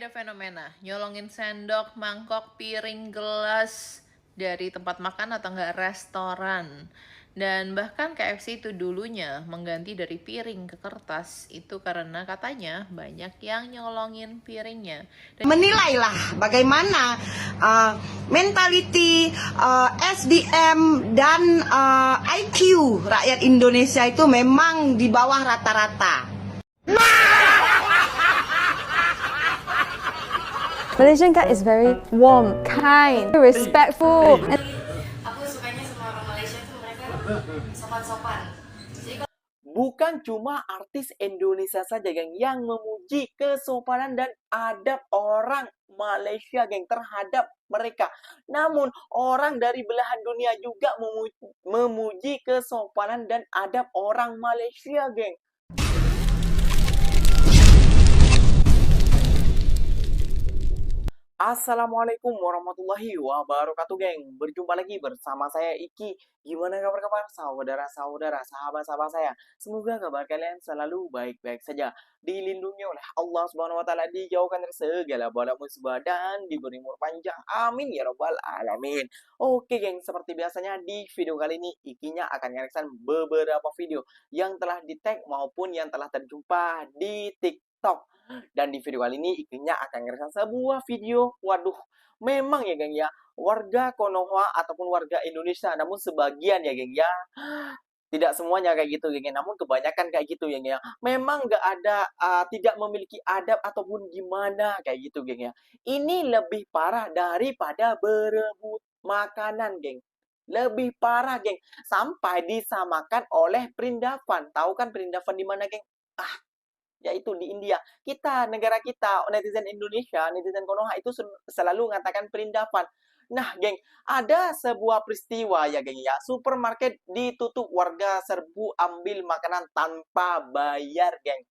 Ada fenomena nyolongin sendok, mangkok, piring, gelas dari tempat makan atau enggak restoran. Dan bahkan KFC itu dulunya mengganti dari piring ke kertas itu karena katanya banyak yang nyolongin piringnya. Menilailah bagaimana mentality, SDM dan IQ rakyat Indonesia itu memang di bawah rata-rata. Malaysian guy is very warm, kind, respectful. Aku sukanya sama orang Malaysia tuh mereka sopan-sopan. Bukan cuma artis Indonesia saja, geng, yang memuji kesopanan dan adab orang Malaysia, geng, terhadap mereka. Namun, orang dari belahan dunia juga memuji kesopanan dan adab orang Malaysia, geng. Assalamualaikum warahmatullahi wabarakatuh, geng. Berjumpa lagi bersama saya Iki. Gimana kabar saudara-saudara, sahabat-sahabat saya? Semoga kabar kalian selalu baik-baik saja, dilindungi oleh Allah Subhanahu wa taala, dijauhkan dari segala bala musibah dan diberi umur panjang. Amin ya rabbal alamin. Oke, geng, seperti biasanya di video kali ini Ikinya akan ngereaksi beberapa video yang telah di-tag maupun yang telah terjumpa di TikTok. Dan di video kali ini Ikinya akan ngereaksi sebuah video, waduh, memang ya geng ya, warga Konoha ataupun warga Indonesia, namun sebagian ya geng ya, tidak semuanya kayak gitu geng ya, namun kebanyakan kayak gitu geng ya, memang nggak ada, tidak memiliki adab ataupun gimana kayak gitu geng ya. Ini lebih parah daripada berebut makanan geng. Lebih parah geng, sampai disamakan oleh perindavan. Tahu kan perindavan di mana geng? Yaitu di India. Kita, negara kita, netizen Indonesia, netizen Konoha itu selalu mengatakan perindavan. Nah, geng, ada sebuah peristiwa ya, geng ya. Supermarket ditutup, warga serbu ambil makanan tanpa bayar, geng.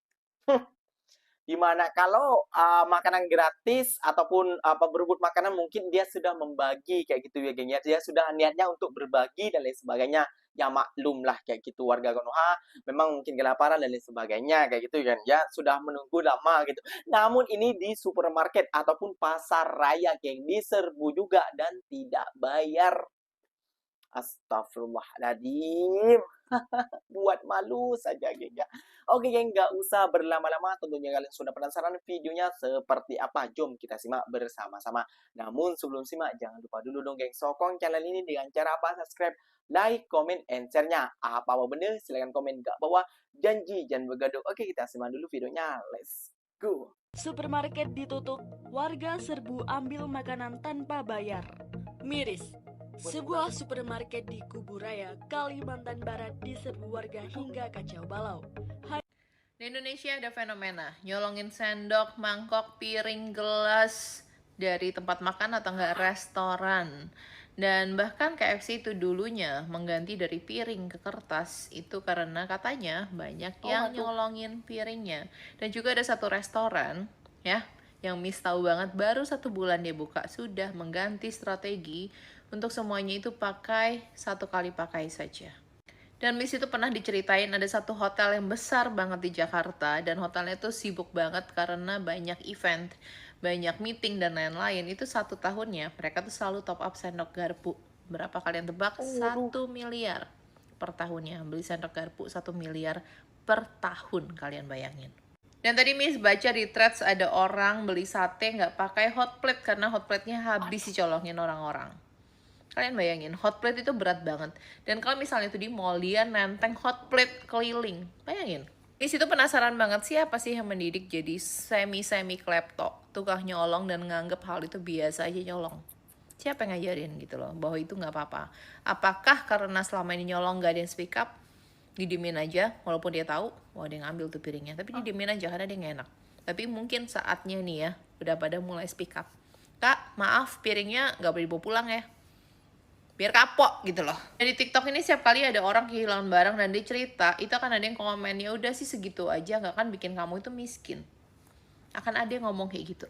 Dimana kalau makanan gratis ataupun berebut makanan mungkin dia sudah membagi kayak gitu ya, geng ya. Dia sudah niatnya untuk berbagi dan lain sebagainya. Ya maklum lah kayak gitu, warga Konoha memang mungkin kelaparan dan lain sebagainya kayak gitu kan ya, sudah menunggu lama gitu. Namun ini di supermarket ataupun pasar raya, geng, diserbu juga dan tidak bayar. Astagfirullahaladzim. Buat malu saja, geng ya. Oke, geng, nggak usah berlama-lama. Tentunya kalian sudah penasaran videonya seperti apa. Jom kita simak bersama-sama. Namun sebelum simak, jangan lupa dulu dong, geng, sokong channel ini dengan cara apa? Subscribe, like, comment, and share-nya. Apa-apa bener, silahkan komen gak bawah. Janji, jangan bergaduh. Oke, kita simak dulu videonya. Let's go. Supermarket ditutup, warga serbu ambil makanan tanpa bayar. Miris. Sebuah supermarket di Kuburaya, Kalimantan Barat diserbu warga hingga kacau balau. Di Indonesia ada fenomena nyolongin sendok, mangkok, piring, gelas dari tempat makan atau enggak restoran. Dan bahkan KFC itu dulunya mengganti dari piring ke kertas itu karena katanya banyak yang nyolongin piringnya. Dan juga ada satu restoran ya yang Miss tahu banget, baru 1 bulan dia buka sudah mengganti strategi untuk semuanya itu pakai 1 kali pakai saja. Dan Miss itu pernah diceritain ada satu hotel yang besar banget di Jakarta, dan hotelnya tuh sibuk banget karena banyak event, banyak meeting dan lain-lain. Itu 1 tahunnya mereka tuh selalu top up sendok garpu. Berapa kalian tebak? 1 miliar per tahunnya. Beli sendok garpu 1 miliar per tahun, kalian bayangin. Dan tadi Miss baca di threads ada orang beli sate nggak pakai hot plate karena hot plate-nya habis dicolongin orang-orang. Kalian bayangin, hot plate itu berat banget. Dan kalau misalnya itu di mall, dia nenteng hot plate keliling. Bayangin. Di situ penasaran banget, siapa sih yang mendidik jadi semi-semi klepto, tukang nyolong dan nganggep hal itu biasa aja nyolong. Siapa yang ngajarin gitu loh, bahwa itu nggak apa-apa. Apakah karena selama ini nyolong nggak ada yang speak up, didiemin aja, walaupun dia tahu, wah dia ngambil tuh piringnya. Tapi didiemin aja karena dia nggak enak. Tapi mungkin saatnya nih ya, udah pada mulai speak up. Kak, maaf piringnya nggak boleh dibawa pulang ya. Biar kapok gitu loh. Dan di TikTok ini setiap kali ada orang kehilangan barang dan dia cerita, itu akan ada yang komen, ya udah sih segitu aja, nggak kan bikin kamu itu miskin. Akan ada yang ngomong kayak gitu.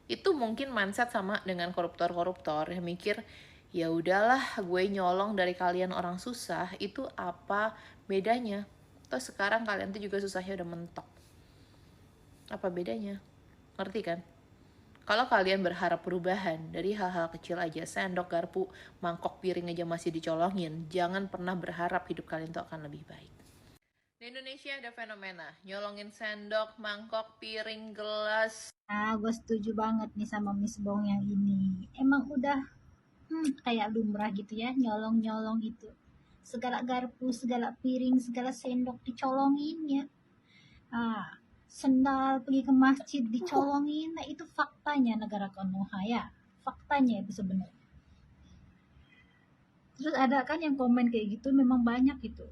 Itu mungkin mindset sama dengan koruptor-koruptor yang mikir, ya udahlah gue nyolong dari kalian orang susah, itu apa bedanya? Toh sekarang kalian tuh juga susahnya udah mentok. Apa bedanya? Ngerti kan? Kalau kalian berharap perubahan dari hal-hal kecil aja, sendok, garpu, mangkok, piring aja masih dicolongin, jangan pernah berharap hidup kalian tuh akan lebih baik. Di Indonesia ada fenomena, nyolongin sendok, mangkok, piring, gelas. Nah, gue setuju banget nih sama Miss Bong yang ini. Emang udah kayak lumrah gitu ya, nyolong-nyolong itu. Segala garpu, segala piring, segala sendok dicolongin ya. Sendal pergi ke masjid dicolongin. Nah, itu faktanya negara Konoha ya. Faktanya itu sebenarnya. Terus ada kan yang komen kayak gitu, memang banyak itu.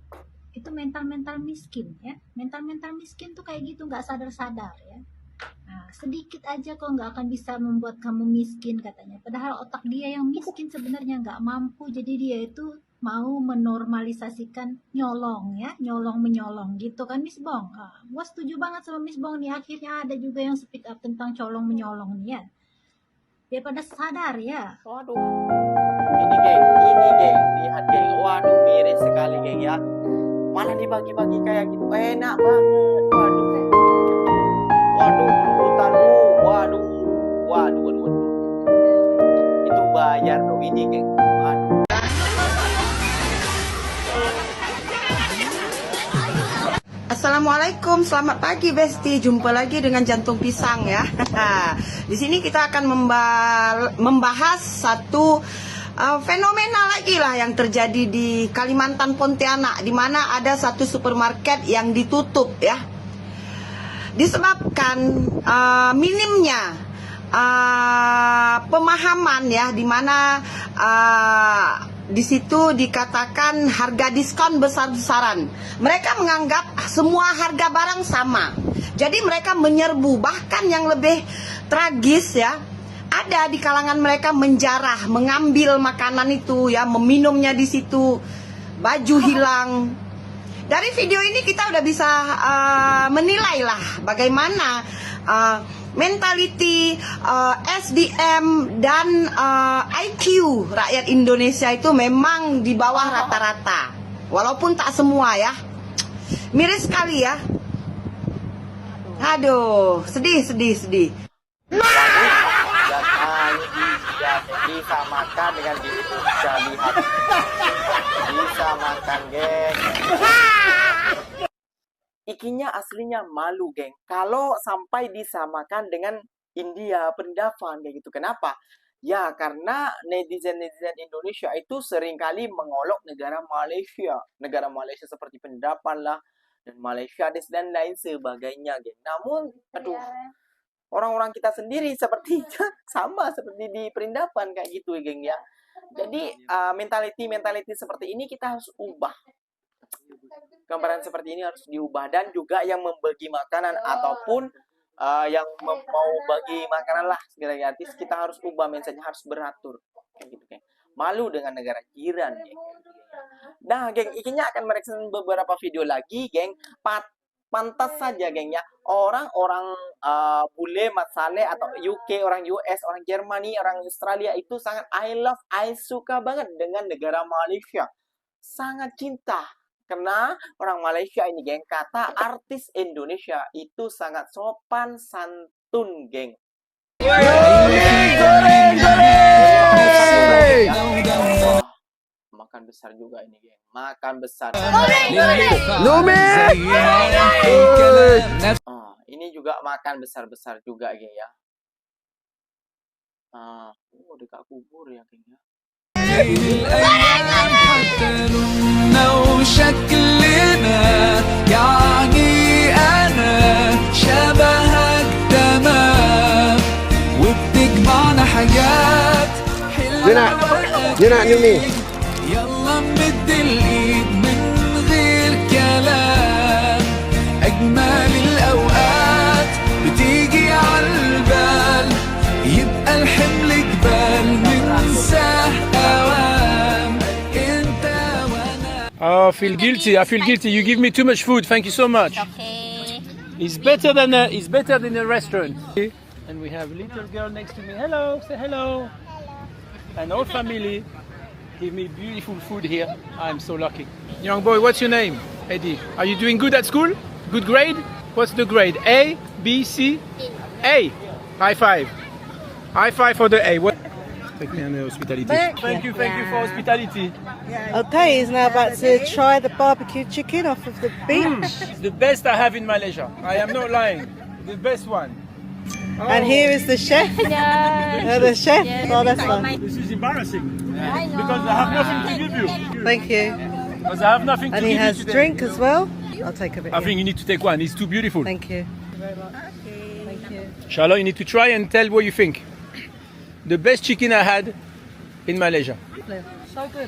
Itu mental-mental miskin ya. Mental-mental miskin tuh kayak gitu, nggak sadar-sadar ya. Nah, sedikit aja kok nggak akan bisa membuat kamu miskin katanya. Padahal otak dia yang miskin sebenarnya nggak mampu. Jadi dia itu mau menormalisasikan nyolong ya. Nyolong menyolong gitu kan Miss Bong. Gue setuju banget sama Miss Bong nih. Akhirnya ada juga yang speak up tentang colong menyolong nih ya. Dia pada sadar ya. Waduh. Ini geng. Lihat geng. Waduh, miris sekali geng ya. Malah dibagi-bagi kayak gitu. Enak banget. Waduh, kerubutanmu. Waduh. Itu bayar loh ini geng. Waduh. Assalamualaikum, selamat pagi Besti. Jumpa lagi dengan Jantung Pisang ya. Di sini kita akan membahas satu fenomena lagi lah yang terjadi di Kalimantan Pontianak, di mana ada satu supermarket yang ditutup ya. Disebabkan minimnya pemahaman ya, di mana di situ dikatakan harga diskon besar-besaran. Mereka menganggap semua harga barang sama. Jadi mereka menyerbu. Bahkan yang lebih tragis ya, ada di kalangan mereka menjarah, mengambil makanan itu ya, meminumnya di situ. Baju hilang. Dari video ini kita udah bisa menilai lah bagaimana mentality, SDM dan IQ rakyat Indonesia itu memang di bawah rata-rata. Walaupun tak semua ya. Miris sekali ya. Aduh, sedih. Bisa makan dengan gitu, bisa lihat. Bisa makan geng. Ikinya aslinya malu geng kalau sampai disamakan dengan India perindavan kayak gitu. Kenapa? Ya karena netizen Indonesia itu seringkali mengolok negara Malaysia seperti perindavan lah, dan Malaysia dan lain sebagainya geng. Namun aduh, orang-orang kita sendiri sepertinya sama seperti di perindavan kayak gitu geng ya. Jadi mentality seperti ini kita harus ubah. Gambaran seperti ini harus diubah, dan juga yang membagi makanan ataupun yang mau bagi makanan lah segala gratis, kita harus ubah mindsetnya, harus beratur kayak gitu geng. Malu dengan negara jiran geng. Nah geng, ikinya akan mereaction beberapa video lagi geng. Pantas saja geng ya, orang-orang bule, Masale atau UK, orang US, orang Jermani, orang Australia itu sangat I suka banget dengan negara Malaysia. Sangat cinta. Karena orang Malaysia ini geng, kata artis Indonesia itu sangat sopan santun geng. Makan besar juga ini geng, makan besar. Ini juga makan besar juga geng ya. Dekat kubur ya geng ya. وشكلنا يعني أنا شبهك تمام وبتجمعنا حاجات حلوة يلا نمد الإيد من غير كلام أجمل الأوقات بتيجي عالبال يبقى الحمل جبال ننساه أوام انت وانا. Oh, I feel guilty. You give me too much food. Thank you so much. Okay. It's better than a restaurant. And we have a little girl next to me. Hello, say hello. And all family give me beautiful food here. I'm so lucky. Young boy, what's your name? Eddie. Are you doing good at school? Good grade? What's the grade? A, B, C? A. High five. High five for the A. What? Take me on the hospitality. Thank you for hospitality. Okay, he's now about to try the barbecue chicken off of the beach. The best I have in Malaysia. I am not lying. The best one. And here is the chef. The chef. Oh, that's fun. This is embarrassing. Because I have nothing to give you. Thank you. Because I have nothing to And give he you has today. drink as well. I'll take a bit. I think you need to take one. It's too beautiful. Thank you. Charlotte, you need to try and tell what you think. The best chicken I had in Malaysia. So good.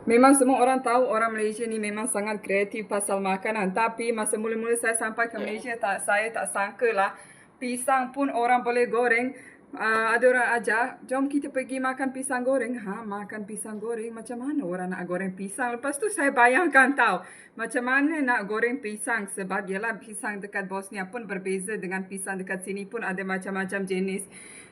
Memang semua orang tahu orang Malaysia ni memang sangat kreatif pasal makanan. Tapi masa mula-mula saya sampai ke Malaysia, saya tak sangka lah pisang pun orang boleh goreng. Ada orang ajar, jom kita pergi makan pisang goreng. Makan pisang goreng, macam mana orang nak goreng pisang? Lepas tu saya bayangkan tahu macam mana nak goreng pisang. Sebab ialah pisang dekat Bosnia pun berbeza dengan pisang dekat sini pun ada macam-macam jenis.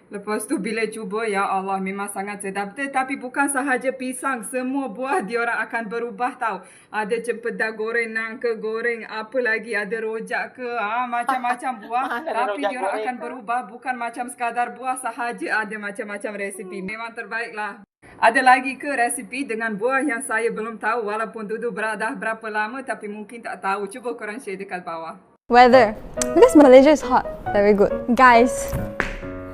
Lepas tu bila cuba, ya Allah, memang sangat sedap. Tetapi bukan sahaja pisang, semua buah diorang akan berubah tahu. Ada cempedak goreng, nangka goreng, apa lagi, ada rojak ke, macam-macam buah. Tapi diorang akan berubah, bukan macam sekadar buah sahaja, ada macam-macam resipi. Memang terbaik lah. Ada lagi ke resipi dengan buah yang saya belum tahu, walaupun duduk dah berapa lama, tapi mungkin tak tahu. Cuba korang share dekat bawah. Weather. Because Malaysia is hot. Very good. Guys,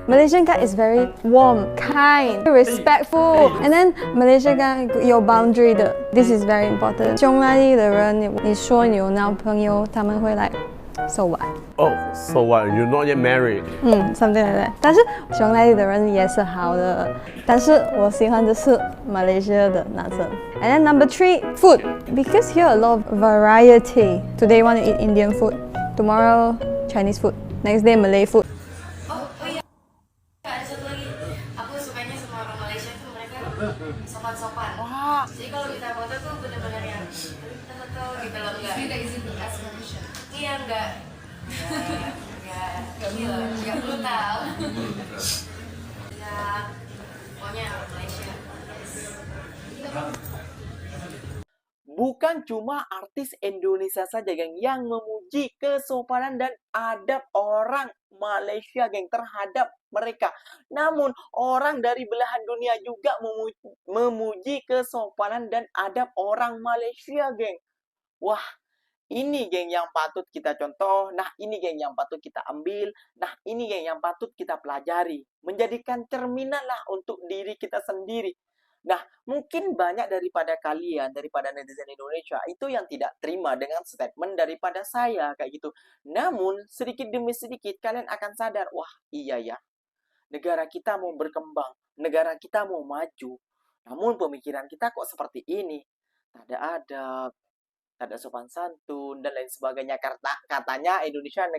Malaysian guy is very warm, kind, respectful. And then Malaysia guy 有 boundary 的 this is very important. 匈牙利的人，你说你有男朋友，他们会来 so what? Oh, so what? You're not yet married. Something like that. 但是匈牙利的人也是好的，但是我喜欢的是马来西亚的男生。And then number 3, food. Because here a lot of variety. Today you want to eat Indian food, tomorrow Chinese food, next day Malay food. Ada satu lagi, aku sukanya sama orang Malaysia tuh mereka sopan-sopan. Jadi kalau kita foto tuh bener-bener yang foto gitu loh, enggak. Iya enggak ini loh, enggak perlu tahu. Ya, pokoknya Malaysia. Bukan cuma artis Indonesia saja, geng, yang memuji kesopanan dan adab orang Malaysia, geng, terhadap mereka. Namun, orang dari belahan dunia juga memuji kesopanan dan adab orang Malaysia, geng. Wah, ini, geng, yang patut kita contoh. Nah, ini, geng, yang patut kita ambil. Nah, ini, geng, yang patut kita pelajari. Menjadikan cerminan lah untuk diri kita sendiri. Nah, mungkin banyak daripada kalian, daripada netizen Indonesia, itu yang tidak terima dengan statement daripada saya, kayak gitu. Namun, sedikit demi sedikit, kalian akan sadar, wah, iya ya, negara kita mau berkembang, negara kita mau maju. Namun, pemikiran kita kok seperti ini. Tak ada adab, tak ada sopan santun, dan lain sebagainya. Katanya Indonesia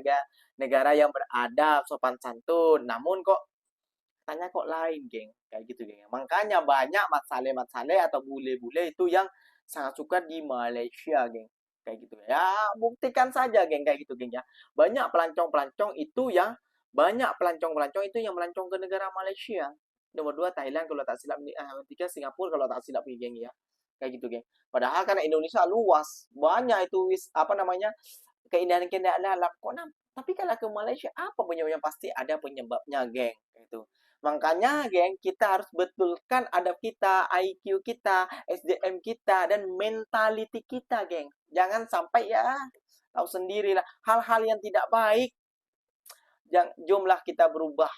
negara yang beradab, sopan santun. Namun, tanya kok lain, geng, kayak gitu, geng. Makanya banyak mat saleh atau bule-bule itu yang sangat suka di Malaysia, geng, kayak gitu ya. Buktikan saja, geng, kayak gitu, geng, ya. Banyak pelancong itu yang melancong ke negara Malaysia. Nomor 2 Thailand kalau tak silap, 3 Singapura kalau tak silap, geng, ya. Kayak gitu, geng. Padahal karena Indonesia luas, banyak itu keindahan-keindahan alam. Tapi kalau ke Malaysia, apa penyebabnya? Pasti ada penyebabnya, geng, gitu. Makanya, geng, kita harus betulkan adab kita, IQ kita, SDM kita, dan mentality kita, geng. Jangan sampai ya, tahu sendirilah, hal-hal yang tidak baik, jomlah kita berubah.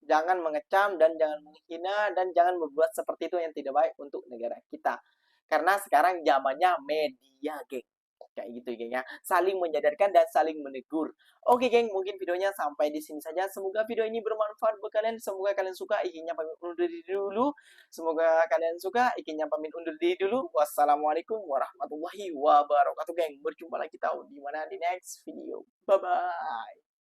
Jangan mengecam dan jangan menghina dan jangan berbuat seperti itu yang tidak baik untuk negara kita. Karena sekarang zamannya media, geng. Kayak gitu, geng, ya. Saling menyadarkan dan saling menegur. Oke, geng, mungkin videonya sampai di sini saja. Semoga video ini bermanfaat buat kalian. Semoga kalian suka. Ikinya pamit undur diri dulu. Semoga kalian suka. Ikinya pamit undur diri dulu. Wassalamualaikum warahmatullahi wabarakatuh, geng. Berjumpa lagi tahu di mana di next video. Bye-bye.